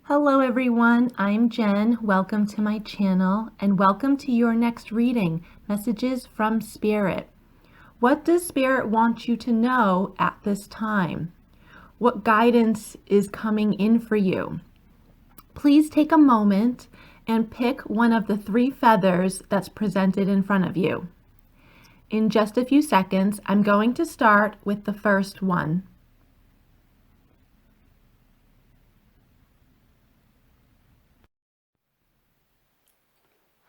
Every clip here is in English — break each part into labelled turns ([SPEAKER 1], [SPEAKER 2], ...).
[SPEAKER 1] Hello everyone, I'm Jen. Welcome to my channel and welcome to your next reading, Messages from Spirit. What does Spirit want you to know at this time? What guidance is coming in for you? Please take a moment and pick one of the 3 feathers that's presented in front of you. In just a few seconds, I'm going to start with the first one.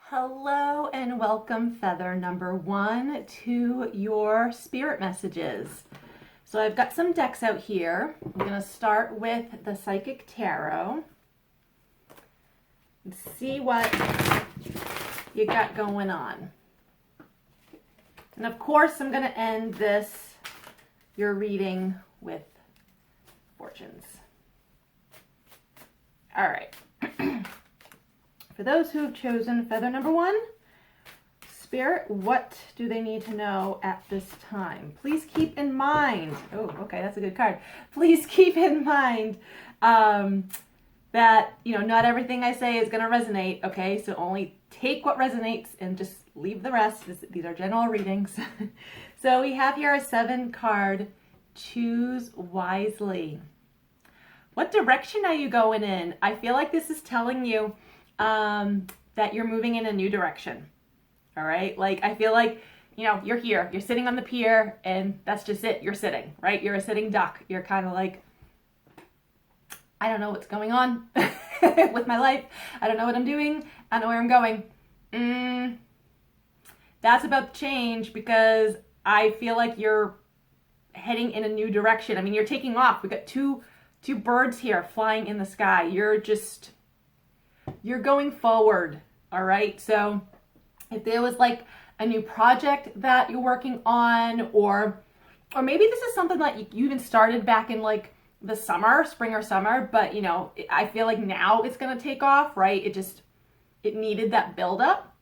[SPEAKER 1] Hello and welcome, feather number 1, to your spirit messages. So I've got some decks out here. I'm going to start with the Psychic Tarot and see what you got going on. And of course, I'm going to end your reading with fortunes. All right. For those who have chosen feather number 1, Spirit, what do they need to know at this time? Please keep in mind, oh, okay, that's a good card. Please keep in mind that, not everything I say is going to resonate, okay? So only take what resonates and just leave the rest. These are general readings. So we have here a 7-card, choose wisely. What direction are you going in? I feel like this is telling you that you're moving in a new direction. All right. Like, I feel like, you're here, you're sitting on the pier and that's just it. You're sitting, right? You're a sitting duck. You're kind of like, I don't know what's going on with my life. I don't know what I'm doing. I don't know where I'm going. That's about to change because I feel like you're heading in a new direction. I mean, you're taking off. We've got two birds here flying in the sky. You're going forward, all right? So if there was like a new project that you're working on, or maybe this is something that you even started back in like the summer, spring or summer, but I feel like now it's going to take off, right? It needed that buildup.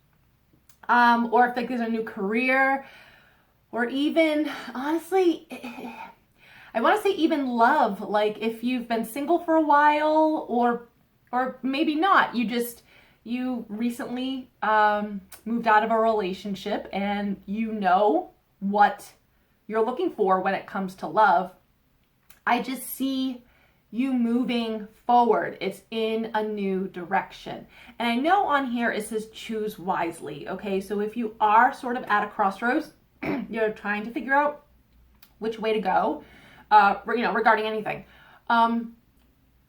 [SPEAKER 1] Or if like there's a new career, or even honestly, I want to say even love, like if you've been single for a while, or maybe not, you recently moved out of a relationship and you know what you're looking for when it comes to love. I just see you moving forward. It's in a new direction. And I know on here it says choose wisely, okay? So if you are sort of at a crossroads, you're trying to figure out which way to go, regarding anything,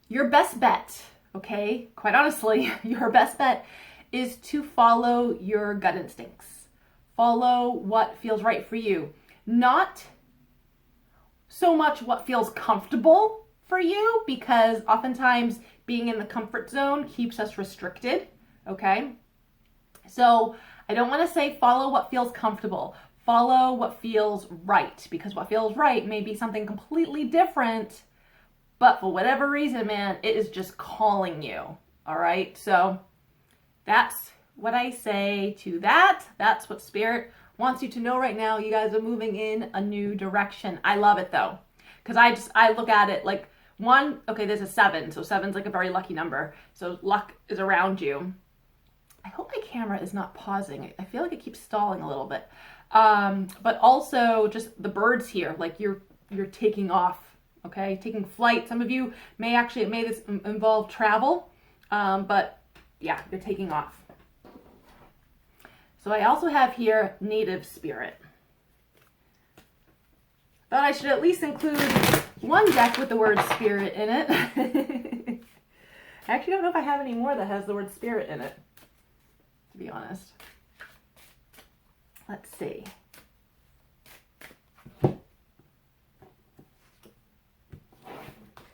[SPEAKER 1] your best bet, okay, quite honestly, your best bet is to follow your gut instincts. Follow what feels right for you. Not so much what feels comfortable for you, because oftentimes being in the comfort zone keeps us restricted, okay? So I don't want to say follow what feels comfortable. Follow what feels right, because what feels right may be something completely different, but for whatever reason, man, it is just calling you, all right? So that's what I say to that. That's what Spirit wants you to know right now. You guys are moving in a new direction. I love it, though, because I look at it like, one, okay, there's a 7, so 7's like a very lucky number. So luck is around you. I hope my camera is not pausing. I feel like it keeps stalling a little bit. But also just the birds here, like you're taking off. Okay, taking flight. Some of you may this involve travel, but yeah, you're taking off. So I also have here native spirit. Thought I should at least include one deck with the word spirit in it. I actually don't know if I have any more that has the word spirit in it, to be honest. Let's see.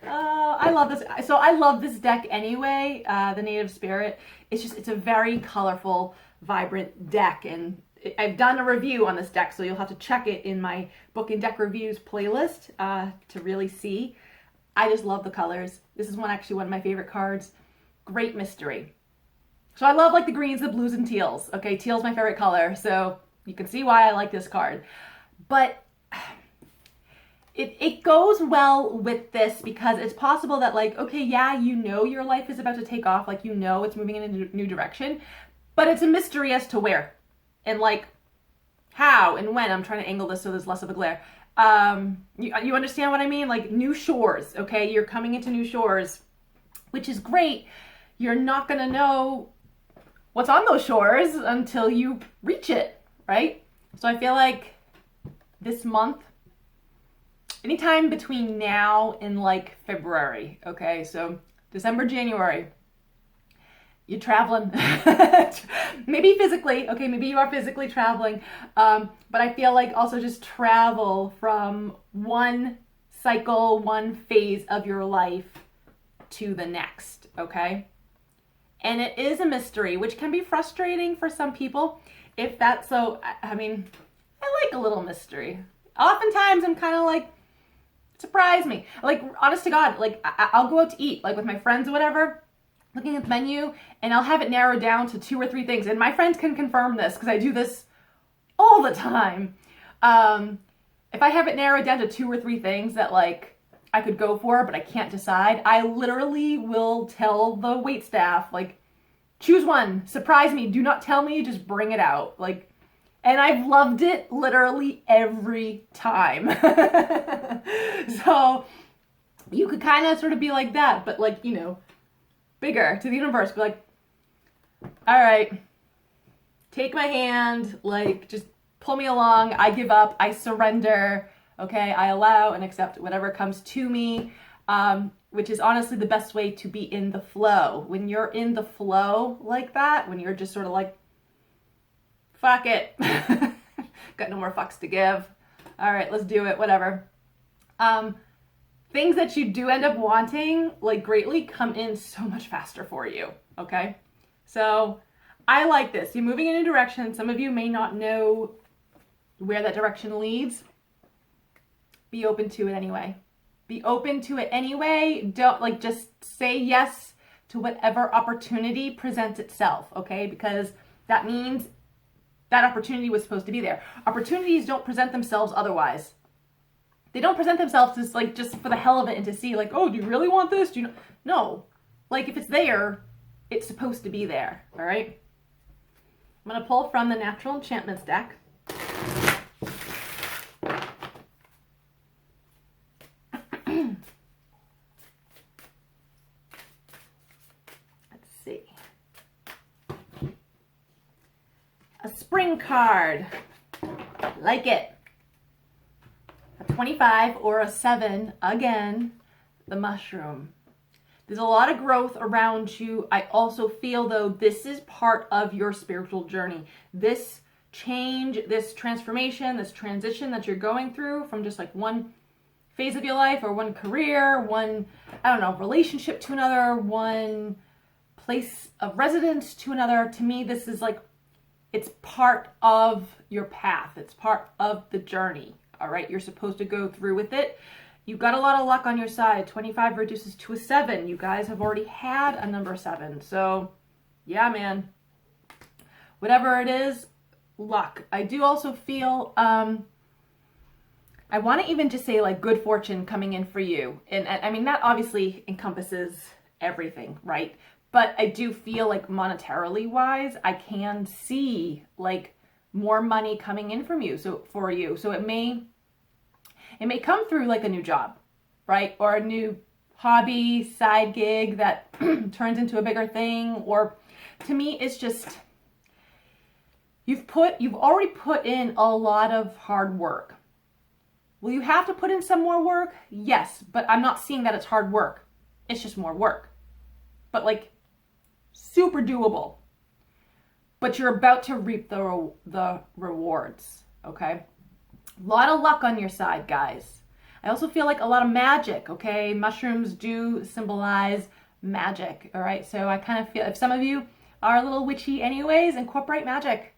[SPEAKER 1] I love this. So I love this deck anyway, the Native Spirit. It's a very colorful, vibrant deck. And I've done a review on this deck, so you'll have to check it in my book and deck reviews playlist to really see. I just love the colors. This is actually one of my favorite cards. Great mystery. So I love like the greens, the blues, and teals. Okay, teal's my favorite color, so you can see why I like this card. But it goes well with this because it's possible that like, okay, yeah, you know your life is about to take off, like you know it's moving in a new direction, but it's a mystery as to where and like how and when. I'm trying to angle this so there's less of a glare. You understand what I mean? Like new shores, okay? You're coming into new shores, which is great. You're not gonna know what's on those shores until you reach it, right? So I feel like this month, anytime between now and like February, okay? So December, January, you're traveling. Maybe physically, okay? Maybe you are physically traveling. But I feel like also just travel from one cycle, one phase of your life to the next, okay? And it is a mystery, which can be frustrating for some people. If that's so, I mean, I like a little mystery. Oftentimes I'm kind of like, surprise me. Like, honest to God, like I'll go out to eat, like with my friends or whatever, looking at the menu, and I'll have it narrowed down to 2 or 3 things. And my friends can confirm this because I do this all the time. If I have it narrowed down to 2 or 3 things that like I could go for, but I can't decide, I literally will tell the wait staff, like, choose one, surprise me, do not tell me, just bring it out. Like, and I've loved it literally every time. So you could kind of sort of be like that, but like, you know, bigger to the universe. Be like, all right, take my hand, like just pull me along. I give up. I surrender. Okay. I allow and accept whatever comes to me, which is honestly the best way to be in the flow. When you're in the flow like that, when you're just sort of like, fuck it. Got no more fucks to give. All right, let's do it. Whatever. Things that you do end up wanting, like greatly, come in so much faster for you. Okay. So I like this. You're moving in a direction. Some of you may not know where that direction leads. Be open to it anyway. Be open to it anyway. Don't like just say yes to whatever opportunity presents itself. Okay. Because that means that opportunity was supposed to be there. Opportunities don't present themselves otherwise. They don't present themselves just like just for the hell of it and to see like, oh, do you really want this? Do you know? No. Like if it's there, it's supposed to be there. All right. I'm going to pull from the Natural Enchantments deck. Let's see. A spring card. Like it. A 25 or a 7, again, the mushroom. There's a lot of growth around you. I also feel, though, this is part of your spiritual journey. This change, this transformation, this transition that you're going through from just like one phase of your life or one career, one, I don't know, relationship to another, one place of residence to another. To me, this is like, it's part of your path. It's part of the journey. All right, you're supposed to go through with it. You got a lot of luck on your side. 25 reduces to a 7. You guys have already had a number 7. So, yeah, man. Whatever it is, luck. I do also feel, I want to even just say like good fortune coming in for you. And I mean, that obviously encompasses everything, right? But I do feel like monetarily wise, I can see like more money coming in from you. So for you. So it may come through like a new job, right? Or a new hobby, side gig that turns into a bigger thing. Or to me, it's just, you've already put in a lot of hard work. Will you have to put in some more work? Yes, but I'm not seeing that it's hard work. It's just more work. But like super doable. But you're about to reap the rewards, okay? A lot of luck on your side, guys. I also feel like a lot of magic, okay? Mushrooms do symbolize magic, all right? So I kind of feel, if some of you are a little witchy anyways, incorporate magic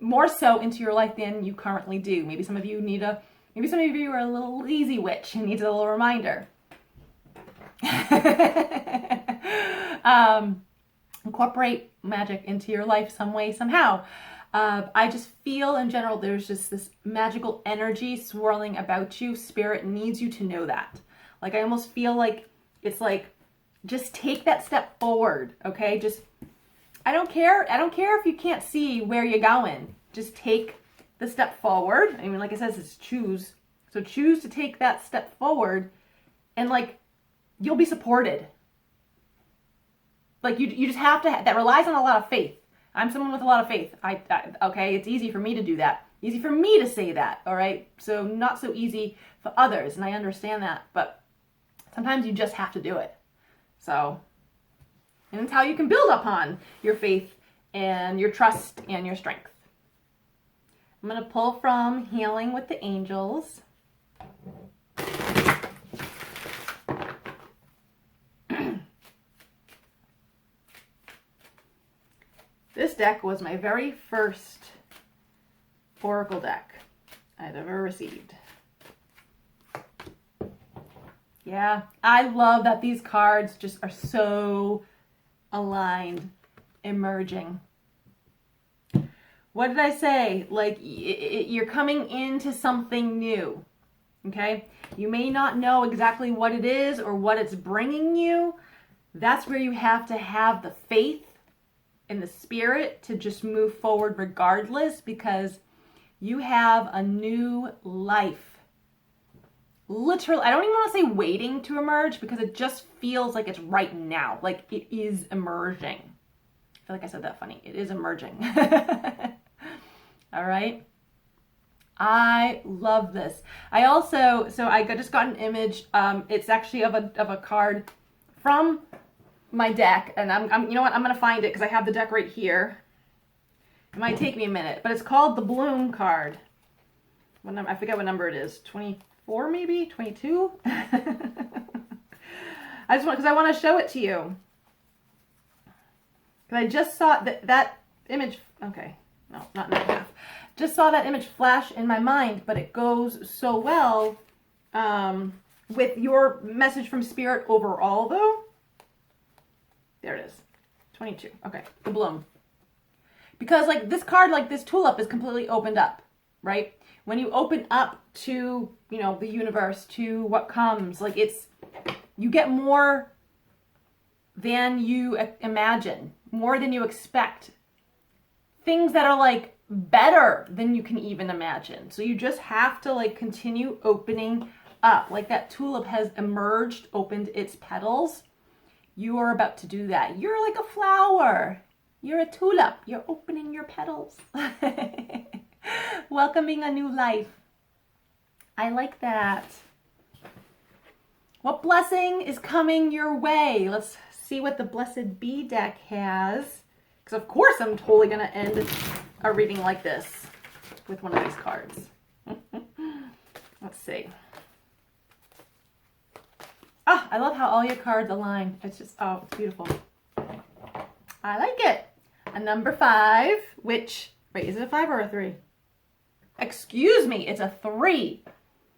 [SPEAKER 1] more so into your life than you currently do. Maybe some of you are a little lazy witch and needs a little reminder. Incorporate magic into your life some way, somehow. I just feel in general there's just this magical energy swirling about you. Spirit needs you to know that. Like, I almost feel like it's like, just take that step forward, okay? Just, I don't care if you can't see where you're going. Just take the step forward. I mean, like I said, it's choose. So choose to take that step forward, and like, you'll be supported. Like, you just have to, that relies on a lot of faith. I'm someone with a lot of faith. Okay, it's easy for me to do that. Easy for me to say that, all right? So not so easy for others, and I understand that, but sometimes you just have to do it. So, and it's how you can build upon your faith and your trust and your strength. I'm going to pull from Healing with the Angels. This deck was my very first Oracle deck I've ever received. Yeah, I love that these cards just are so aligned, emerging. What did I say? Like, you're coming into something new, okay? You may not know exactly what it is or what it's bringing you. That's where you have to have the faith and the spirit to just move forward regardless, because you have a new life. Literally, I don't even want to say waiting to emerge, because it just feels like it's right now. Like, it is emerging. I feel like I said that funny. It is emerging. All right. I love this. I also, so I just got an image. It's actually of a card from my deck, and I'm you know what? I'm gonna find it because I have the deck right here. It might take me a minute, but it's called the Bloom card. What number? I forget what number it is. 24 maybe? 22? I just want, because I want to show it to you. Because I just saw that image. Okay, no, not enough. Just saw that image flash in my mind, but it goes so well with your message from Spirit overall, though. There it is. 22. Okay, the Bloom. Because like this card, like this tulip is completely opened up, right? When you open up to, you know, the universe, to what comes, like you get more than you imagine, more than you expect. Things that are like better than you can even imagine. So you just have to like continue opening up. Like that tulip has emerged, opened its petals. You are about to do that. You're like a flower. You're a tulip. You're opening your petals. Welcoming a new life. I like that. What blessing is coming your way? Let's see what the Blessed Bee deck has. Because of course I'm totally going to end a reading like this with one of these cards. Let's see. Ah, I love how all your cards align. It's just, oh, it's beautiful. I like it. A number 5, which, wait, is it a 5 or a 3? Excuse me, it's a 3.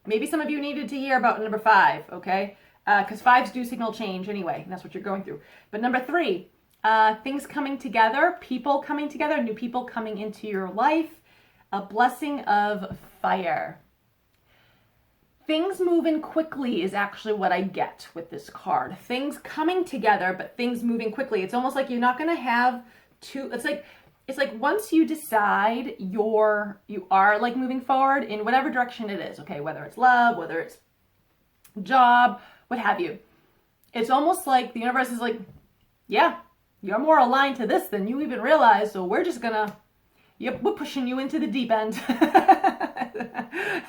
[SPEAKER 1] Maybe some of you needed to hear about number 5, okay? Because 5s do signal change anyway, and that's what you're going through. But number 3, things coming together, people coming together, new people coming into your life, a blessing of fire. Things moving quickly is actually what I get with this card. Things coming together, but things moving quickly. It's almost like you're not going to have to, it's like once you decide you are like moving forward in whatever direction it is, okay, whether it's love, whether it's job, what have you. It's almost like the universe is like, yeah, you're more aligned to this than you even realize, so we're just gonna, yep, we're pushing you into the deep end.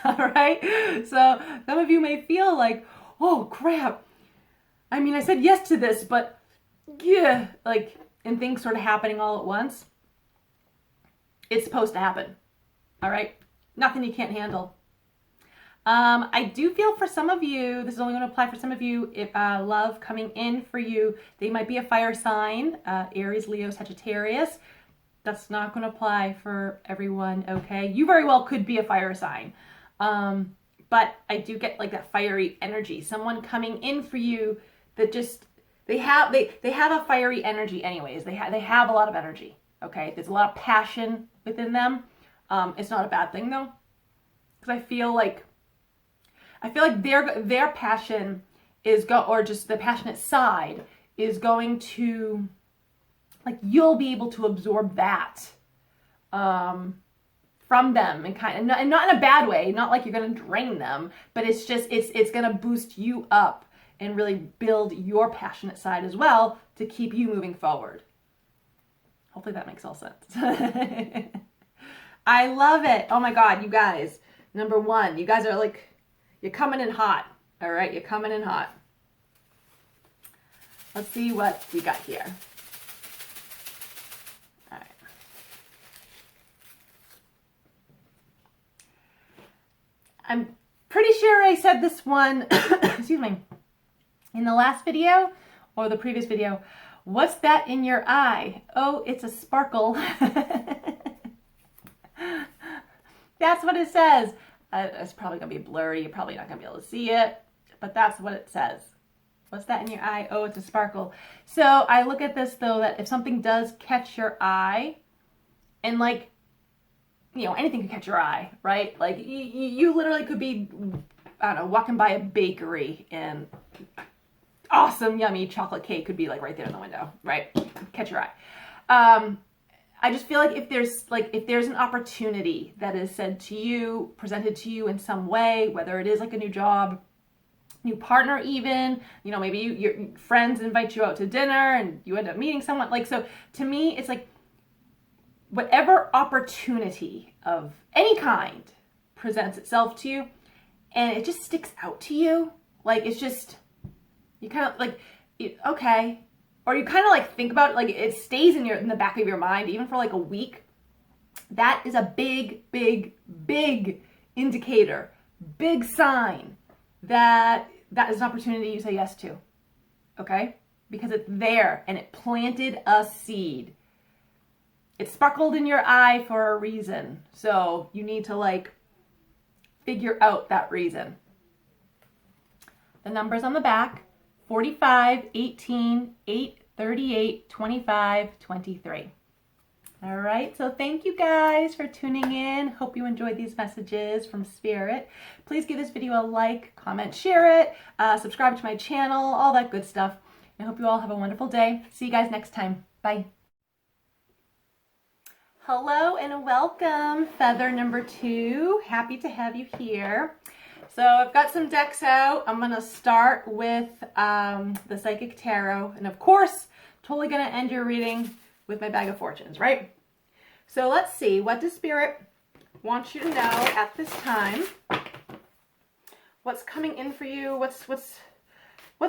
[SPEAKER 1] All right. So some of you may feel like, oh crap. I mean, I said yes to this, but yeah, like, and things sort of happening all at once. It's supposed to happen. All right. Nothing you can't handle. I do feel for some of you, this is only going to apply for some of you, if love coming in for you, they might be a fire sign, Aries, Leo, Sagittarius. That's not going to apply for everyone, okay? You very well could be a fire sign. But I do get like that fiery energy. Someone coming in for you that just, they have a fiery energy anyways. They have a lot of energy, Okay, there's a lot of passion within them. It's not a bad thing though, because I feel like their passion is or just the passionate side is going to, like, you'll be able to absorb that from them, and not in a bad way, not like you're going to drain them, but it's just it's going to boost you up and really build your passionate side as well to keep you moving forward. Hopefully that makes all sense. I love it. Oh my God, you guys. Number one, you guys are like, you're coming in hot. All right, you're coming in hot. Let's see what we got here. All right. I'm pretty sure I said this one, excuse me, in the last video or the previous video. What's that in your eye? Oh, it's a sparkle. That's what it says. It's probably going to be blurry. You're probably not going to be able to see it, but that's what it says. What's that in your eye? Oh, it's a sparkle. So I look at this though, that if something does catch your eye, and like, you know, anything could catch your eye, right? Like you literally could be, I don't know, walking by a bakery and awesome, yummy chocolate cake could be like right there in the window, right? Catch your eye. I just feel like if there's an opportunity that is said to you, presented to you in some way, whether it is like a new job, new partner even, you know, maybe your friends invite you out to dinner and you end up meeting someone. Like, so to me, it's like whatever opportunity of any kind presents itself to you and it just sticks out to you. Like, it's just, you kind of like, okay. Or you kind of like think about it, like it stays in the back of your mind, even for like a week. That is a big, big, big indicator, big sign that is an opportunity you say yes to. Okay? Because it's there and it planted a seed. It sparkled in your eye for a reason. So you need to like figure out that reason. The numbers on the back: 45, 18, 8, 38, 25, 23. All right, so thank you guys for tuning in. Hope you enjoyed these messages from Spirit. Please give this video a like, comment, share it, subscribe to my channel, all that good stuff. I hope you all have a wonderful day. See you guys next time. Bye. Hello and welcome, feather number 2. Happy to have you here. So I've got some decks out. I'm going to start with the Psychic Tarot. And of course, totally going to end your reading with my Bag of Fortunes, right? So let's see. What does Spirit want you to know at this time? What's coming in for you? What's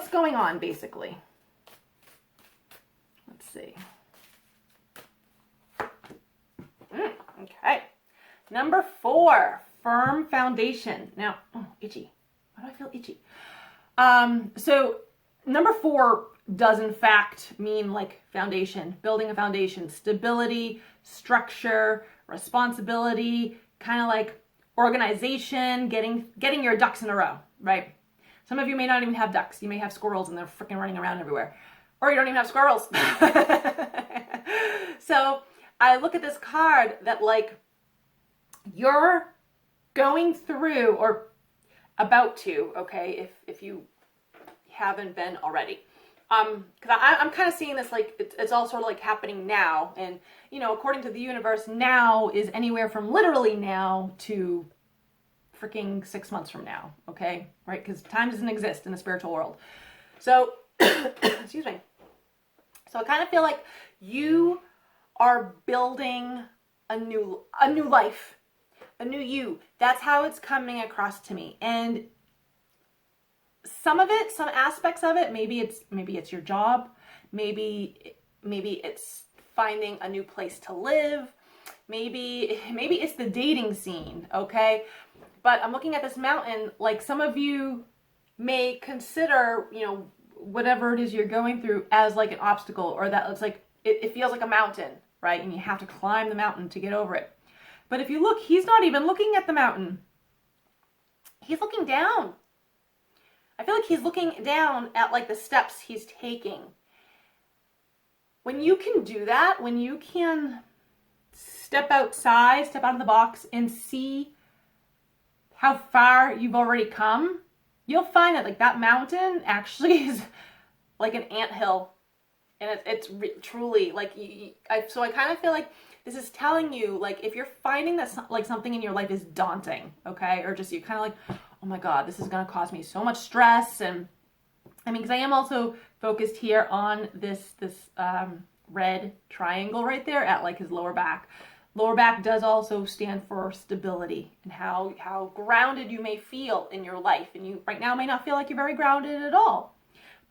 [SPEAKER 1] going on, basically? Let's see. Okay. Number 4. Firm foundation. Now, oh, itchy. Why do I feel itchy? So number 4 does in fact mean like foundation, building a foundation, stability, structure, responsibility, kind of like organization, getting your ducks in a row, right? Some of you may not even have ducks. You may have squirrels and they're freaking running around everywhere. Or you don't even have squirrels. So I look at this card that like you're going through or about to, okay, if you haven't been already. Because I'm kind of seeing this like it's all sort of like happening now. And, you know, according to the universe, now is anywhere from literally now to freaking 6 months from now, okay? Right? Because time doesn't exist in the spiritual world. So, excuse me. So I kind of feel like you are building a new life. A new you. That's how it's coming across to me. And some aspects of it, maybe it's your job, maybe it's finding a new place to live, maybe it's the dating scene, okay? But I'm looking at this mountain, like some of you may consider, you know, whatever it is you're going through as like an obstacle, or that it's like it feels like a mountain, right? And you have to climb the mountain to get over it. But if you look, he's not even looking at the mountain. He's looking down. I feel like he's looking down at like the steps he's taking. when you can do that, when you can step outside, step out of the box and see how far you've already come, you'll find that like that mountain actually is like an anthill. And it's truly like, so I kind of feel like this is telling you, like, if you're finding that like something in your life is daunting, okay, or just you're kind of like, oh my God, this is going to cause me so much stress. And I mean, because I am also focused here on this red triangle right there at like his lower back. Lower back does also stand for stability and how grounded you may feel in your life. And you right now may not feel like you're very grounded at all.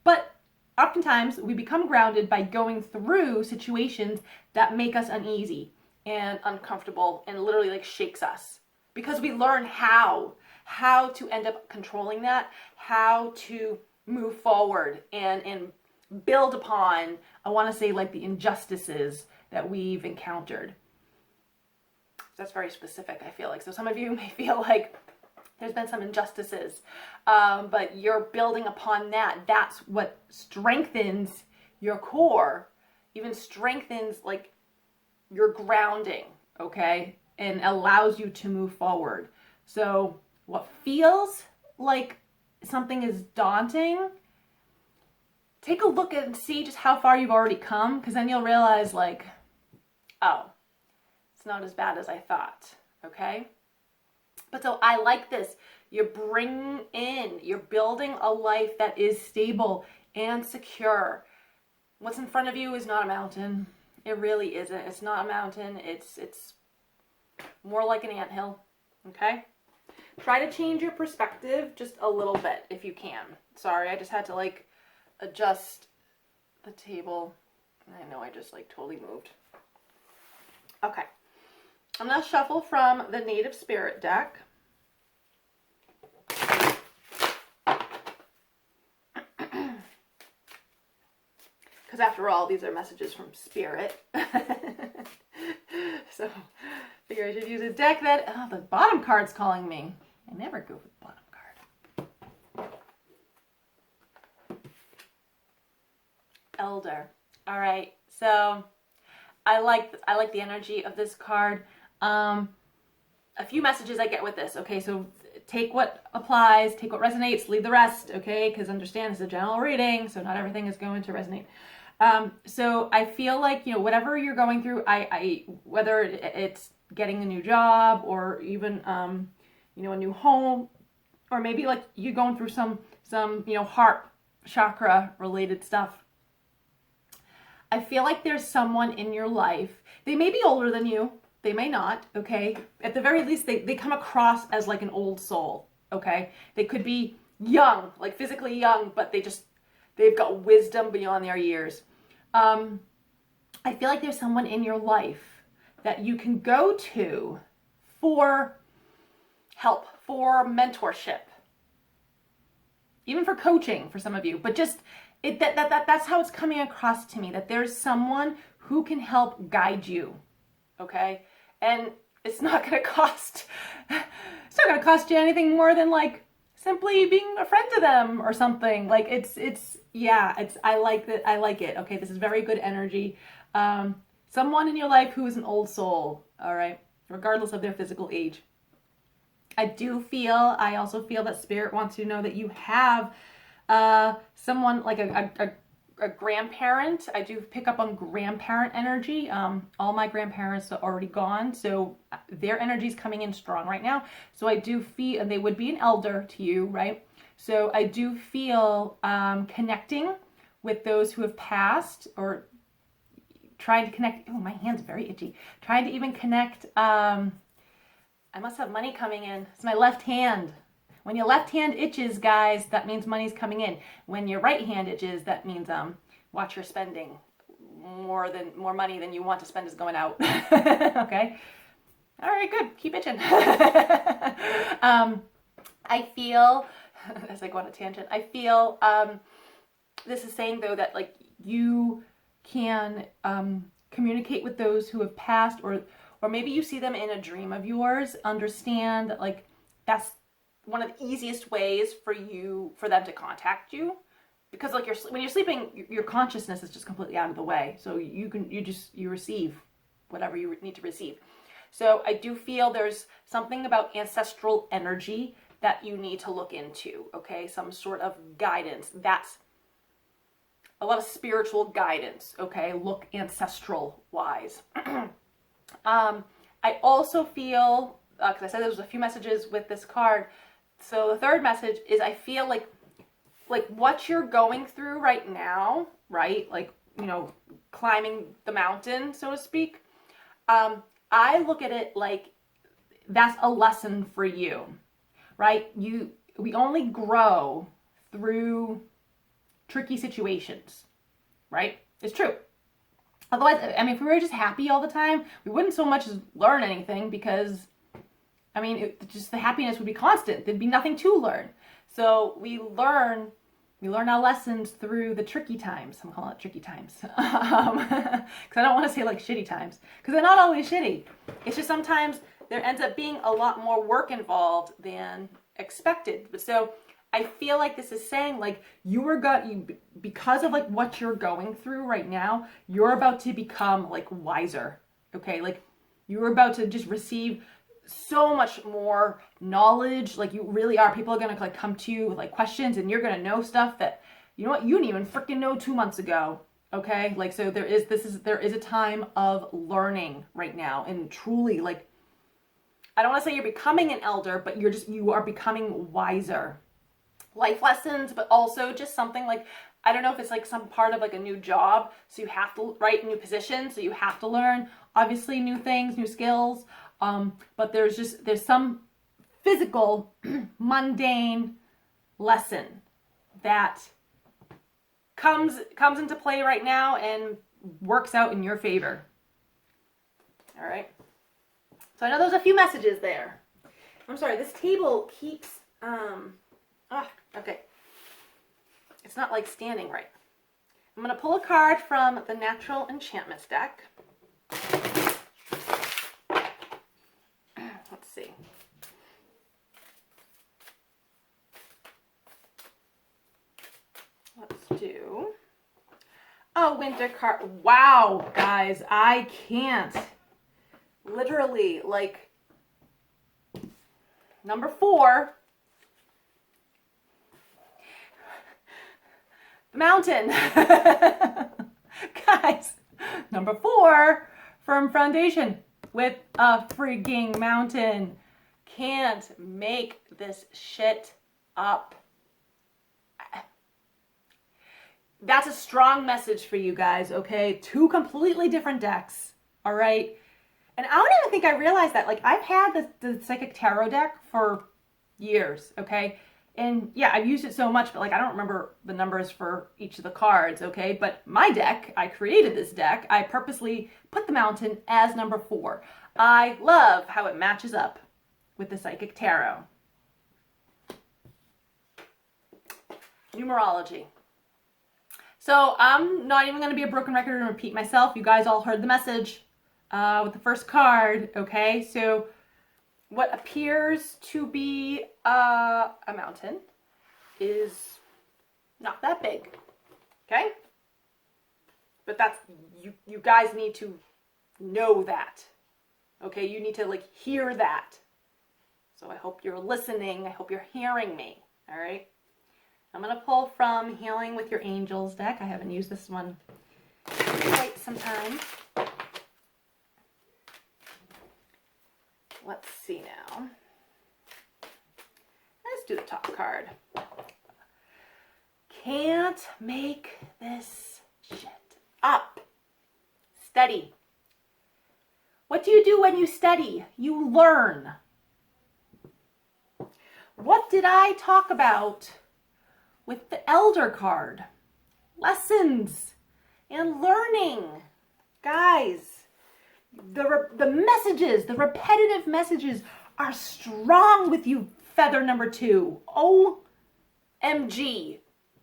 [SPEAKER 1] But oftentimes we become grounded by going through situations that make us uneasy and uncomfortable and literally like shakes us, because we learn how to end up controlling that, how to move forward and build upon, I want to say, like the injustices that we've encountered. That's very specific, I feel like. So some of you may feel like there's been some injustices, but you're building upon that. That's what strengthens your core, even strengthens like your grounding, okay? And allows you to move forward. So what feels like something is daunting, take a look and see just how far you've already come, because then you'll realize like, oh, it's not as bad as I thought, okay? But so I like this. You're building a life that is stable and secure. What's in front of you is not a mountain. It really isn't. It's not a mountain. It's more like an anthill, okay? Try to change your perspective just a little bit if you can. Sorry, I just had to like adjust the table. I know I just like totally moved. Okay. I'm going to shuffle from the Native Spirit deck. Because after all, these are messages from Spirit. So, figure I should use a deck that, oh, the bottom card's calling me. I never go for the bottom card. Elder. All right. So, I like the energy of this card. A few messages I get with this. Okay, so take what applies, take what resonates, leave the rest, okay? Because understand, it's a general reading, so not everything is going to resonate. So I feel like, you know, whatever you're going through, whether it's getting a new job or even, you know, a new home, or maybe like you're going through some, you know, heart chakra related stuff. I feel like there's someone in your life. They may be older than you. They may not, okay? At the very least, they come across as like an old soul, okay? They could be young, like physically young, but they've got wisdom beyond their years. I feel like there's someone in your life that you can go to for help, for mentorship, even for coaching for some of you, but just that's how it's coming across to me, that there's someone who can help guide you, okay? And it's not going to cost you anything more than like simply being a friend to them or something. Like I like that. I like it. Okay. This is very good energy. Someone in your life who is an old soul. All right. Regardless of their physical age. I also feel that Spirit wants you to know that you have, someone like a grandparent. I do pick up on grandparent energy. All my grandparents are already gone, so their energy is coming in strong right now. So I do feel, and they would be an elder to you, right? So I do feel connecting with those who have passed, or trying to connect. Oh, my hand's very itchy. Trying to even connect. I must have money coming in. It's my left hand. When your left hand itches, guys, that means money's coming in. When your right hand itches, that means watch your spending. More money than you want to spend is going out. Okay? All right, good. Keep itching. I feel, as I go on a tangent, I feel this is saying, though, that like you can communicate with those who have passed, or maybe you see them in a dream of yours. Understand that like that's one of the easiest ways for them to contact you, because like when you're sleeping, your consciousness is just completely out of the way. So you receive whatever you need to receive. So I do feel there's something about ancestral energy that you need to look into, okay? Some sort of guidance. That's a lot of spiritual guidance, okay? Look ancestral wise. I also feel, because I said there was a few messages with this card. So the third message is I feel like what you're going through right now, right? Like, you know, climbing the mountain, so to speak. I look at it like that's a lesson for you, right? We only grow through tricky situations, right? It's true. Otherwise, I mean, if we were just happy all the time, we wouldn't so much as learn anything because, I mean, just the happiness would be constant. There'd be nothing to learn. So we learn our lessons through the tricky times. I'm calling it tricky times. Because I don't want to say like shitty times. Because they're not always shitty. It's just sometimes there ends up being a lot more work involved than expected. So I feel like this is saying like because of like what you're going through right now, you're about to become like wiser. Okay, like you're about to just receive so much more knowledge. Like you really are. People are gonna like come to you with like questions, and you're gonna know stuff that you know what you didn't even freaking know 2 months ago. Okay, like so there is a time of learning right now, and truly like I don't want to say you're becoming an elder, but you are becoming wiser. Life lessons, but also just something like, I don't know if it's like some part of like a new job. So you have to write a new position. So you have to learn obviously new things, new skills. But there's some physical mundane lesson that comes into play right now and works out in your favor. All right. So I know there's a few messages there. I'm sorry, this table keeps, okay. It's not like standing right. I'm going to pull a card from the Natural Enchantments deck. Let's see. Let's do a winter card. Wow, guys, I can't. Literally, like, number 4. The mountain. Guys, number 4, firm foundation with a freaking mountain. Can't make this shit up. That's a strong message for you guys, okay? 2 completely different decks, all right? And I don't even think I realized that. Like, I've had the Psychic Tarot deck for years, okay? And yeah, I've used it so much, but like I don't remember the numbers for each of the cards, okay? But my deck, I created this deck. I purposely put the mountain as number 4. I love how it matches up with the Psychic Tarot. Numerology. So I'm not even going to be a broken record and repeat myself. You guys all heard the message with the first card, okay? So what appears to be a mountain is not that big, okay? But that's, you guys need to know that, okay? You need to like hear that. So I hope you're listening. I hope you're hearing me, all right? I'm going to pull from Healing with Your Angels deck. I haven't used this one in quite some time. Let's see now. Let's do the top card. Can't make this shit up. Study. What do you do when you study? You learn. What did I talk about with the Elder card? Lessons and learning. Guys, the messages, the repetitive messages are strong with you, feather number 2. OMG.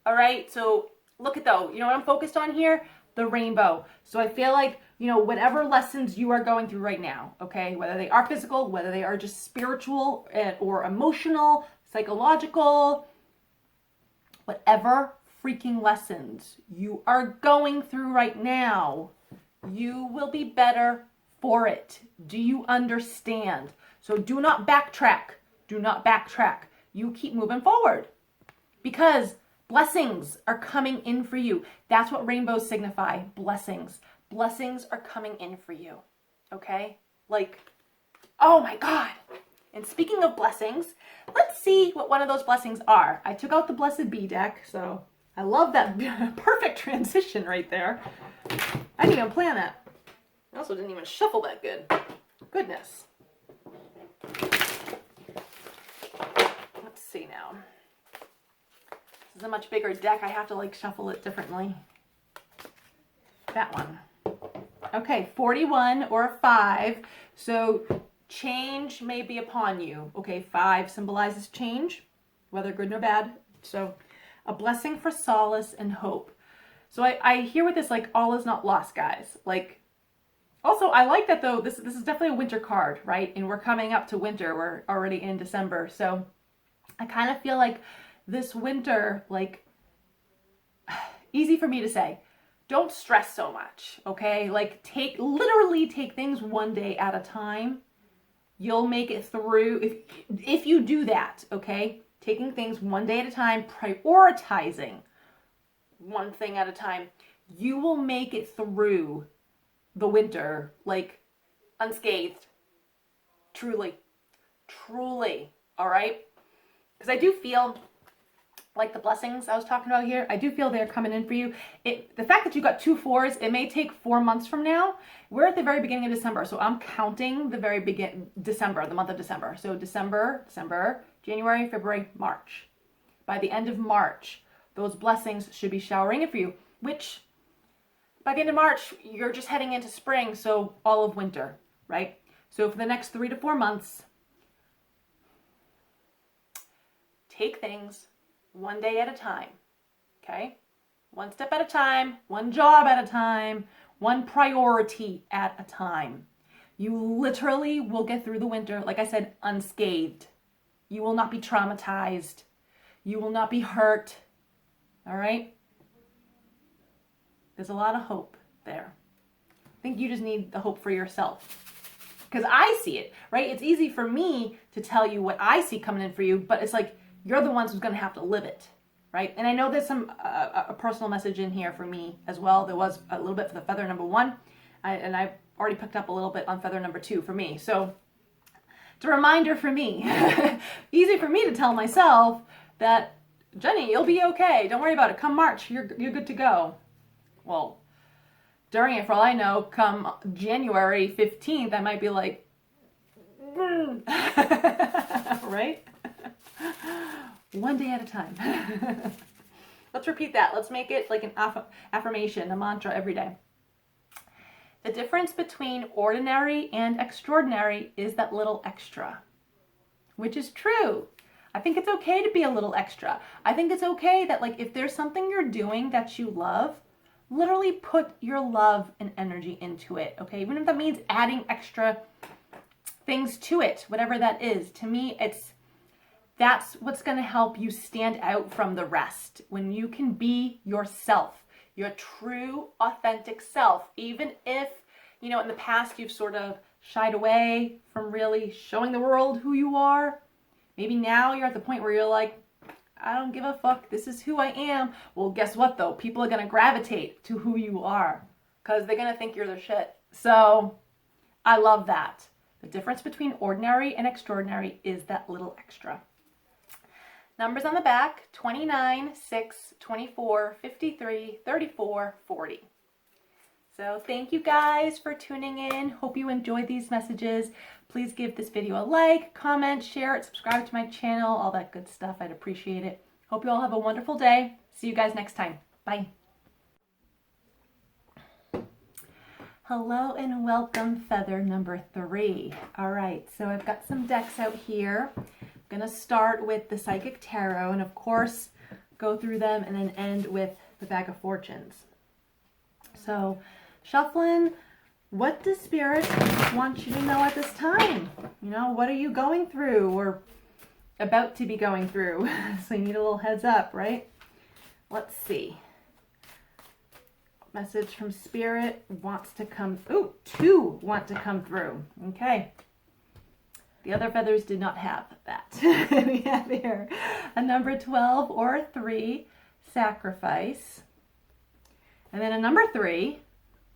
[SPEAKER 1] All right, so look at though, you know what I'm focused on here? The rainbow. So I feel like, you know, whatever lessons you are going through right now, okay, whether they are physical, whether they are just spiritual or emotional, psychological, whatever freaking lessons you are going through right now, you will be better for it. Do you understand? So do not backtrack. Do not backtrack. You keep moving forward because blessings are coming in for you. That's what rainbows signify. Blessings. Blessings are coming in for you. Okay? Like, oh my God. And speaking of blessings, let's see what one of those blessings are. I took out the Blessed Bee deck, so I love that perfect transition right there. I didn't even plan that. I also didn't even shuffle that good. Goodness. Let's see now. This is a much bigger deck. I have to like shuffle it differently. That one. Okay, 41 or a 5. So change may be upon you. Okay, 5 symbolizes change, whether good or bad. So a blessing for solace and hope. So I hear with this, like, all is not lost, guys. Like, also, I like that, though. This is definitely a winter card, right? And we're coming up to winter. We're already in December. So I kind of feel like this winter, like, easy for me to say, don't stress so much, okay? Like, literally take things one day at a time. You'll make it through if you do that, okay? Taking things one day at a time, prioritizing one thing at a time, you will make it through the winter, like, unscathed. Truly. Truly. All right? Because I do feel like the blessings I was talking about here, I do feel they're coming in for you. The fact that you got 2 4s, it may take 4 months from now. We're at the very beginning of December, so I'm counting the very December, the month of December. So December, January, February, March. By the end of March, those blessings should be showering in for you, which by the end of March, you're just heading into spring, so all of winter, right? So for the next 3 to 4 months, take things one day at a time, okay? One step at a time, one job at a time, one priority at a time. You literally will get through the winter, like I said, unscathed. You will not be traumatized. You will not be hurt, all right? There's a lot of hope there. I think you just need the hope for yourself. Because I see it, right? It's easy for me to tell you what I see coming in for you, but it's like, you're the ones who's going to have to live it, right? And I know there's some a personal message in here for me as well. There was a little bit for the feather number 1, and I've already picked up a little bit on feather number 2 for me. So it's a reminder for me. Easy for me to tell myself that, Jennie, you'll be okay. Don't worry about it. Come March, you're good to go. Well, during it, for all I know, come January 15th, I might be like, right? One day at a time. Let's repeat that. Let's make it like an affirmation, a mantra every day. The difference between ordinary and extraordinary is that little extra, which is true. I think it's okay to be a little extra. I think it's okay that, like, if there's something you're doing that you love, literally put your love and energy into it, okay? Even if that means adding extra things to it, whatever that is. To me, that's what's going to help you stand out from the rest. When you can be yourself, your true, authentic self, even if, in the past you've sort of shied away from really showing the world who you are. Maybe now you're at the point where you're like, I don't give a fuck. This is who I am. Well, guess what though? People are going to gravitate to who you are because they're going to think you're the shit. So I love that. The difference between ordinary and extraordinary is that little extra. Numbers on the back, 29, 6, 24, 53, 34, 40. So thank you guys for tuning in. Hope you enjoyed these messages. Please give this video a like, comment, share it, subscribe to my channel, all that good stuff. I'd appreciate it. Hope you all have a wonderful day. See you guys next time. Bye. Hello and welcome, feather number 3. All right, so I've got some decks out here. I'm going to start with the Psychic Tarot and, of course, go through them and then end with the Bag of Fortunes. So, shuffling, what does Spirit want you to know at this time? What are you going through or about to be going through? So you need a little heads up, right? Let's see. Message from Spirit wants to come. Ooh, 2 want to come through. Okay. The other feathers did not have that. We have here a number 12 or 3, sacrifice. And then a number 3,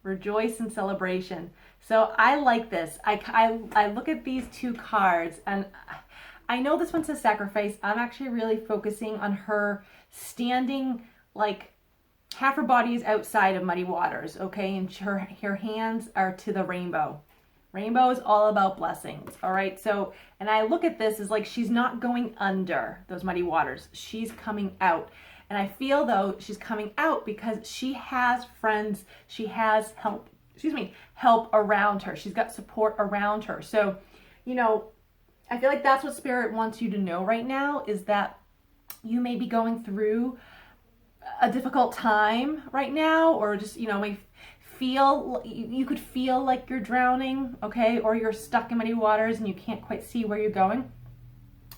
[SPEAKER 1] rejoice and celebration. So I like this. I look at these 2 cards, and I know this one says sacrifice. I'm actually really focusing on her standing, like half her body is outside of muddy waters, okay? And her hands are to the rainbow. Rainbow is all about blessings, all right? So, and I look at this as like she's not going under those muddy waters. She's coming out. And I feel though she's coming out because she has friends, she has help around her. She's got support around her. So, you know, I feel like that's what Spirit wants you to know right now, is that you may be going through a difficult time right now, or just, you know, you could feel like you're drowning, okay? Or you're stuck in muddy waters and you can't quite see where you're going.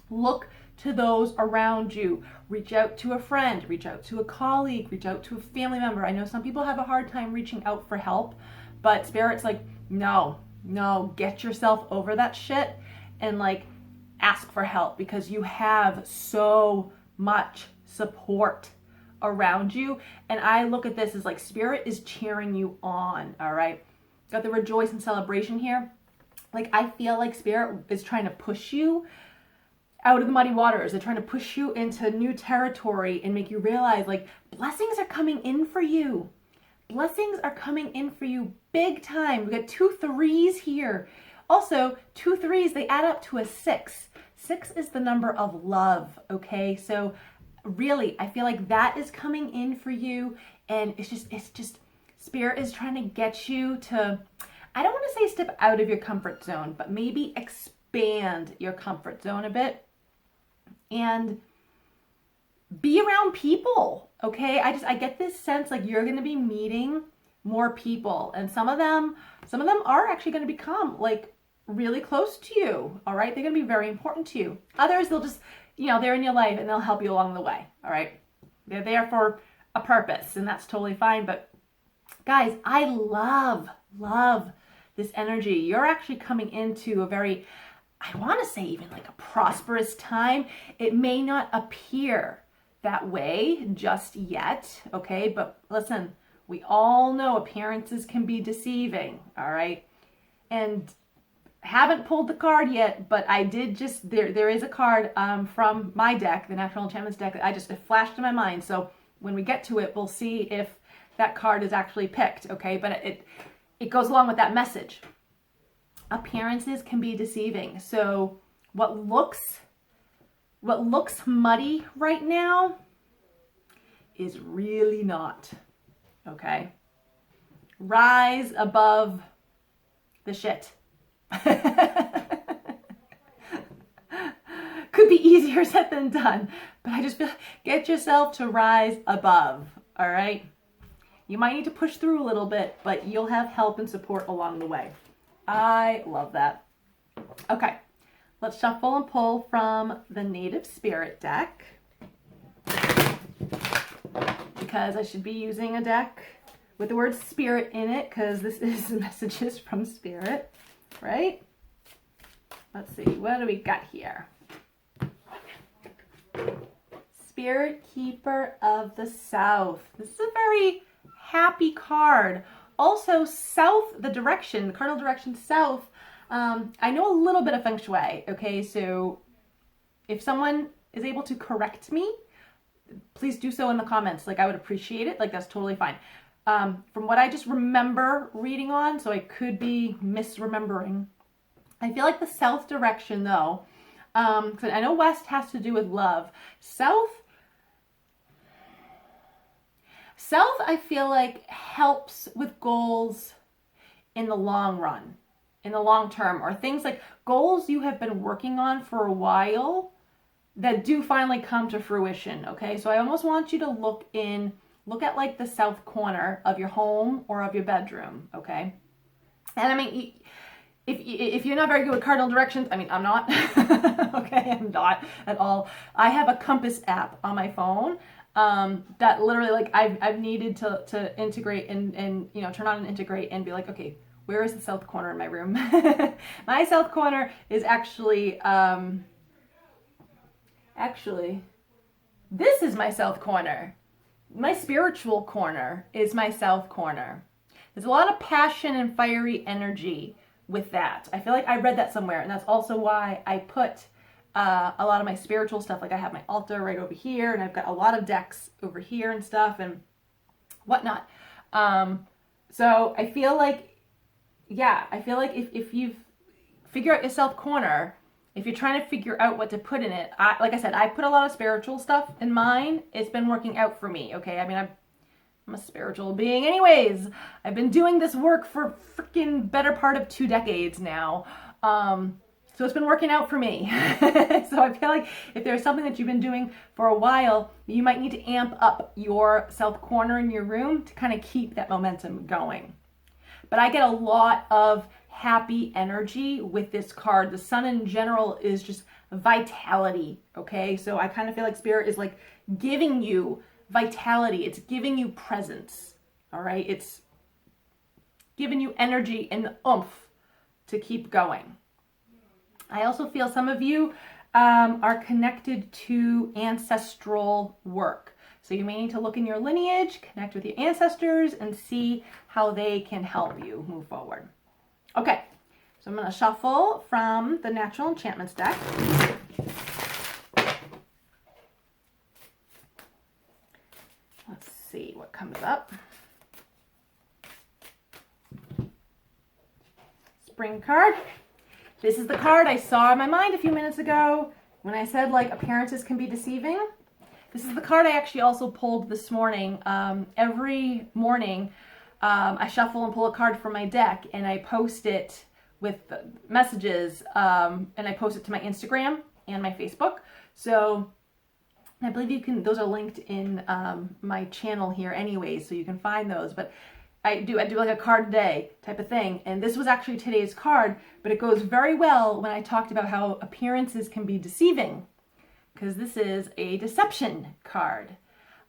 [SPEAKER 1] Look to those around you. Reach out to a friend, reach out to a colleague, reach out to a family member. I know some people have a hard time reaching out for help, but Spirit's like, no, get yourself over that shit and like ask for help, because you have so much support around you. And I look at this as like Spirit is cheering you on, all right? Got the rejoice and celebration here. Like, I feel like Spirit is trying to push you out of the muddy waters. They're trying to push you into new territory and make you realize like blessings are coming in for you. Blessings are coming in for you big time. We got 2 3s here. Also, 2 3s, they add up to a 6. 6 is the number of love, okay? So really, I feel like that is coming in for you, and it's just Spirit is trying to get you to, I don't want to say step out of your comfort zone, but maybe expand your comfort zone a bit and be around people, okay? I get this sense like you're going to be meeting more people, and some of them are actually going to become like really close to you, all right? They're going to be very important to you. Others, they'll just, you know, they're in your life and they'll help you along the way, all right? They're there for a purpose, and that's totally fine. But guys, I love this energy. You're actually coming into a very, I want to say even like a prosperous time. It may not appear that way just yet, okay? But listen, we all know appearances can be deceiving, all right? And haven't pulled the card yet, but I did just, there is a card from my deck, the Natural Enchantments deck, that it flashed in my mind. So when we get to it, we'll see if that card is actually picked, okay? But it goes along with that message. Appearances can be deceiving. So what looks muddy right now is really not, okay? Rise above the shit. Could be easier said than done, but I just feel, get yourself to rise above, all right? You might need to push through a little bit, but you'll have help and support along the way. I love that. Okay, let's shuffle and pull from the Native Spirit deck, because I should be using a deck with the word spirit in it, because this is messages from Spirit, right? Let's see, what do we got here? Spirit Keeper of the South. This is a very happy card. Also, south, the direction, the cardinal direction south, I know a little bit of Feng Shui, okay? So if someone is able to correct me, please do so in the comments. Like, I would appreciate it. Like, that's totally fine. From what I just remember reading on, so I could be misremembering, I feel like the south direction, though, because I know west has to do with love. South, I feel like helps with goals in the long run, in the long term, or things like goals you have been working on for a while that do finally come to fruition, okay? So I almost want you to look at like the south corner of your home or of your bedroom, okay? And I mean, if you're not very good with cardinal directions, I mean, I'm not, okay, I'm not at all. I have a compass app on my phone. that literally like I've needed to integrate and you know, turn on and integrate and be like, okay, where is the south corner in my room? My south corner is actually this is my south corner. My spiritual corner is my south corner. There's a lot of passion and fiery energy with that. I feel like I read that somewhere, and that's also why I put a lot of my spiritual stuff, like I have my altar right over here, and I've got a lot of decks over here and stuff and whatnot. So I feel like, yeah, I feel like if you figure out your south corner, if you're trying to figure out what to put in it, like I said, I put a lot of spiritual stuff in mine. It's been working out for me, okay? I mean, I'm a spiritual being anyways. I've been doing this work for freaking better part of 2 decades now. So it's been working out for me. So I feel like if there's something that you've been doing for a while, you might need to amp up your south corner in your room to kind of keep that momentum going. But I get a lot of happy energy with this card. The sun in general is just vitality, okay? So I kind of feel like Spirit is like giving you vitality. It's giving you presence, all right? It's giving you energy and oomph to keep going. I also feel some of you are connected to ancestral work. So you may need to look in your lineage, connect with your ancestors, and see how they can help you move forward. Okay, so I'm going to shuffle from the Natural Enchantments deck. Let's see what comes up. Spring card. This is the card I saw in my mind a few minutes ago when I said like appearances can be deceiving. This is the card I actually also pulled this morning. Every morning I shuffle and pull a card from my deck and I post it with messages and I post it to my Instagram and my Facebook. So I believe you can, those are linked in my channel here anyways, so you can find those. But I do like a card a day type of thing. And this was actually today's card, but it goes very well when I talked about how appearances can be deceiving, because this is a deception card.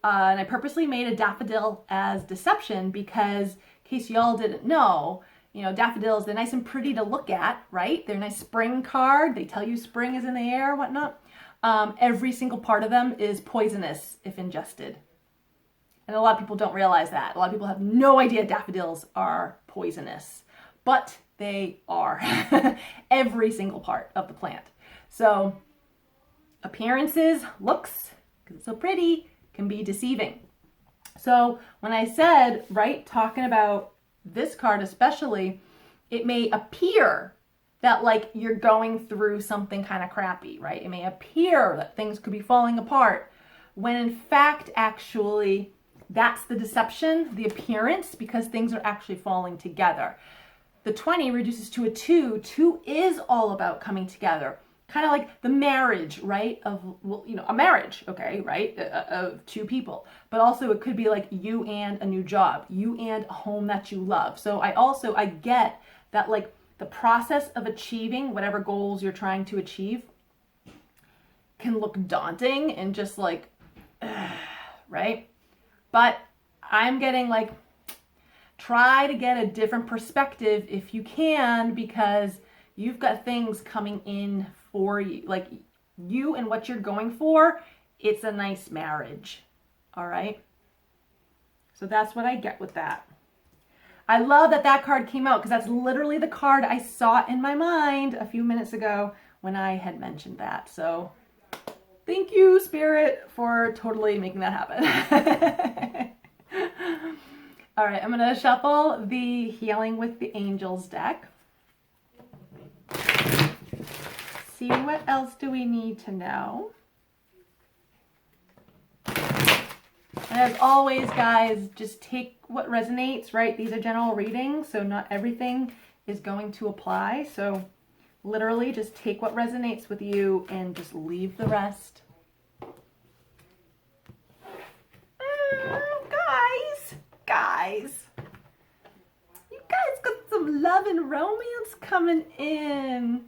[SPEAKER 1] And I purposely made a daffodil as deception because, in case y'all didn't know, you know, daffodils, they're nice and pretty to look at, right? They're a nice spring card. They tell you spring is in the air or whatnot. Every single part of them is poisonous if ingested. And a lot of people don't realize that. A lot of people have no idea daffodils are poisonous, but they are. Every single part of the plant. So appearances, looks, because it's so pretty, can be deceiving. So when I said, right, talking about this card especially, it may appear that like you're going through something kind of crappy, right? It may appear that things could be falling apart, when in fact, actually, that's the deception, the appearance, because things are actually falling together. The 20 reduces to a 2. 2 is all about coming together. Kind of like the marriage, right? Of, well, you know, a marriage, okay, right? Of 2 people. But also it could be like you and a new job, you and a home that you love. So I get that like the process of achieving whatever goals you're trying to achieve can look daunting and just like, right? But I'm getting like, try to get a different perspective if you can, because you've got things coming in for you. Like you and what you're going for, it's a nice marriage. All right. So that's what I get with that. I love that that card came out because that's literally the card I saw in my mind a few minutes ago when I had mentioned that. So thank you, Spirit, for totally making that happen. All right, I'm going to shuffle the Healing with the Angels deck. See what else do we need to know. And as always, guys, just take what resonates, right? These are general readings, so not everything is going to apply. So literally just take what resonates with you and just leave the rest. Guys, you guys got some love and romance coming in.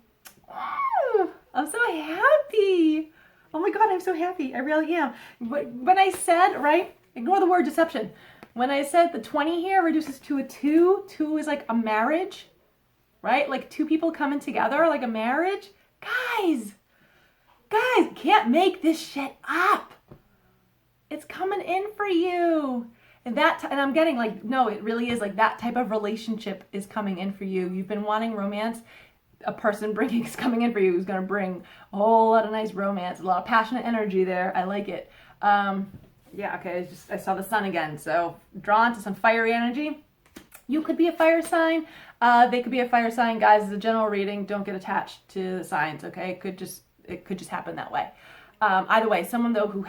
[SPEAKER 1] Oh, I'm so happy. Oh my God, I'm so happy. I really am. But when I said, right, ignore the word deception. When I said the 20 here reduces to a 2, 2 is like a marriage, right? Like two people coming together, like a marriage. Guys, can't make this shit up. It's coming in for you. And and I'm getting like, no, it really is like that type of relationship is coming in for you. You've been wanting romance. A person is coming in for you who's going to bring a whole lot of nice romance, a lot of passionate energy there. I like it. Yeah, okay, I saw the sun again. So drawn to some fiery energy. You could be a fire sign. They could be a fire sign. Guys, it's a general reading. Don't get attached to the signs, okay? It could just happen that way. Either way, someone though who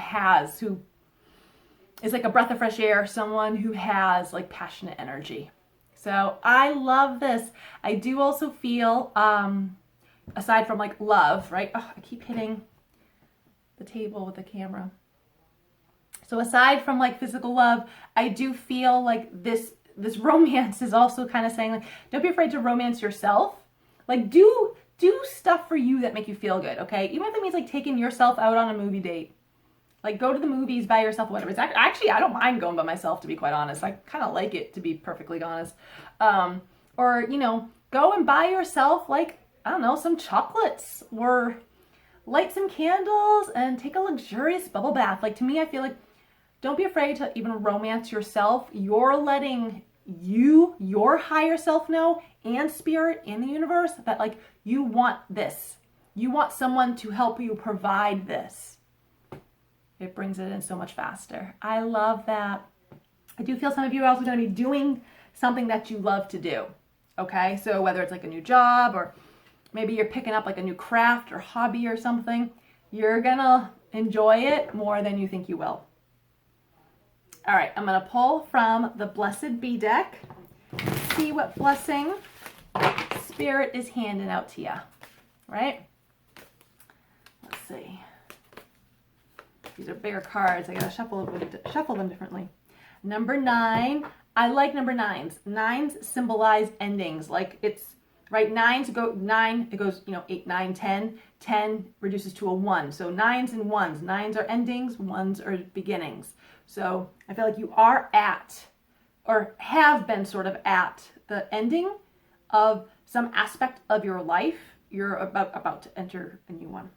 [SPEAKER 1] is like a breath of fresh air, someone who has like passionate energy. So I love this. I do also feel, aside from like love, right? Oh, I keep hitting the table with the camera. So aside from like physical love, I do feel like this romance is also kind of saying like, don't be afraid to romance yourself. Like do stuff for you that make you feel good, okay? Even if it means like taking yourself out on a movie date. Like go to the movies by yourself, whatever. It's actually, I don't mind going by myself, to be quite honest. I kind of like it, to be perfectly honest. Or, go and buy yourself like, I don't know, some chocolates or light some candles and take a luxurious bubble bath. Like to me, I feel like don't be afraid to even romance yourself. You're letting your higher self know, and spirit and the universe, that like you want this. You want someone to help you provide this. It brings it in so much faster. I love that. I do feel some of you are also going to be doing something that you love to do. Okay, so whether it's like a new job or maybe you're picking up like a new craft or hobby or something, you're going to enjoy it more than you think you will. All right, I'm going to pull from the Blessed Bee deck, see what blessing Spirit is handing out to you, right? Let's see. These are bigger cards. I gotta shuffle them differently. Number 9. I like number 9s. 9s symbolize endings. Like it's right. 9s go 9. It goes 8, 9, 10. 10 reduces to a 1. So 9s and 1s. 9s are endings. 1s are beginnings. So I feel like you are at, or have been sort of at, the ending of some aspect of your life. You're about to enter a new one.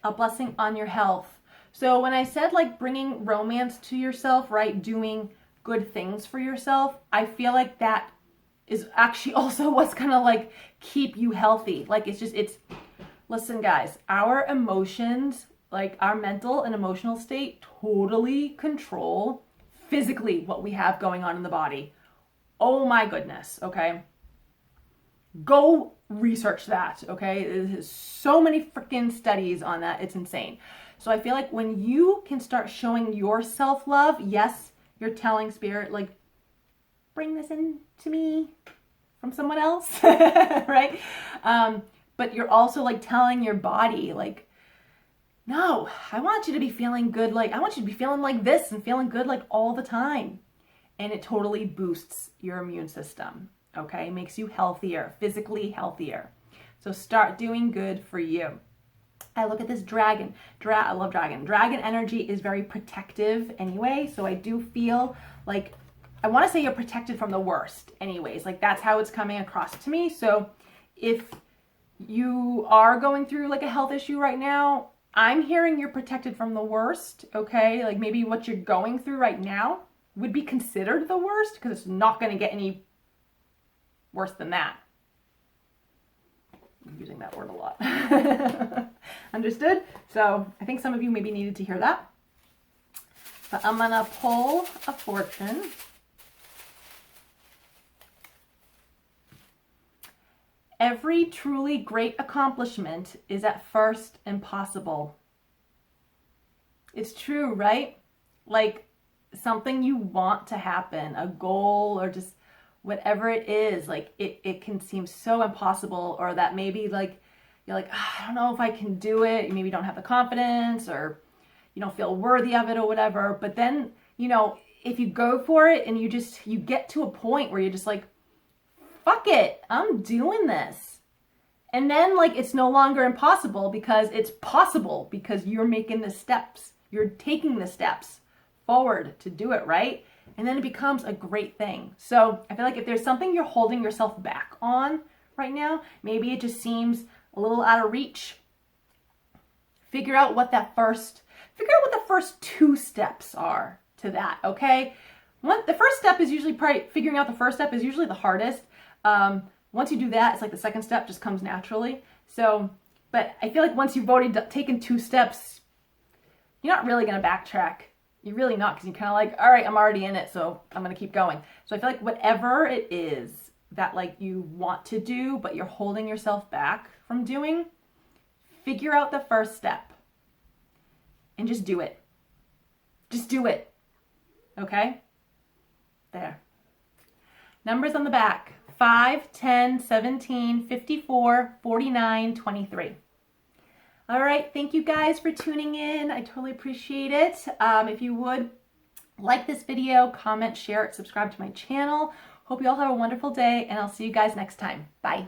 [SPEAKER 1] A blessing on your health. So when I said like bringing romance to yourself, right, doing good things for yourself, I feel like that is actually also what's gonna like keep you healthy. Like listen guys, our emotions, like our mental and emotional state totally control physically what we have going on in the body. Oh my goodness, okay? Go research that, okay? There's so many freaking studies on that, it's insane. So I feel like when you can start showing your self-love, yes, you're telling Spirit, like, bring this in to me from someone else, right? But you're also like telling your body, like, no, I want you to be feeling good. Like, I want you to be feeling like this and feeling good like all the time. And it totally boosts your immune system, okay? Makes you healthier, physically healthier. So start doing good for you. I look at this dragon. I love dragon. Dragon energy is very protective anyway. So I do feel like, I want to say you're protected from the worst anyways. Like that's how it's coming across to me. So if you are going through like a health issue right now, I'm hearing you're protected from the worst, okay? Like maybe what you're going through right now would be considered the worst because it's not going to get any worse than that. I'm using that word a lot. Understood? So I think some of you maybe needed to hear that. But I'm going to pull a fortune. Every truly great accomplishment is at first impossible. It's true, right? Like something you want to happen, a goal or just whatever it is, like it can seem so impossible, or that maybe like you're like, I don't know if I can do it. You maybe don't have the confidence or you don't feel worthy of it or whatever. But then, if you go for it and you get to a point where you're just like, fuck it, I'm doing this. And then like it's no longer impossible because it's possible because you're making the steps. You're taking the steps forward to do it, right? And then it becomes a great thing. So I feel like if there's something you're holding yourself back on right now, maybe it just seems a little out of reach. Figure out what the first 2 steps are to that, okay? The first step is usually figuring out the first step is usually the hardest. Once you do that, it's like the second step just comes naturally. So, but I feel like once you've already taken 2 steps, you're not really going to backtrack. You're really not, because you're kind of like, all right, I'm already in it, so I'm going to keep going. So I feel like whatever it is that like you want to do, but you're holding yourself back from doing, figure out the first step and just do it. Just do it. Okay? There. Numbers on the back: 5, 10, 17, 54, 49, 23. All right, thank you guys for tuning in. I totally appreciate it. If you would like this video, comment, share it, subscribe to my channel. Hope you all have a wonderful day, and I'll see you guys next time. Bye.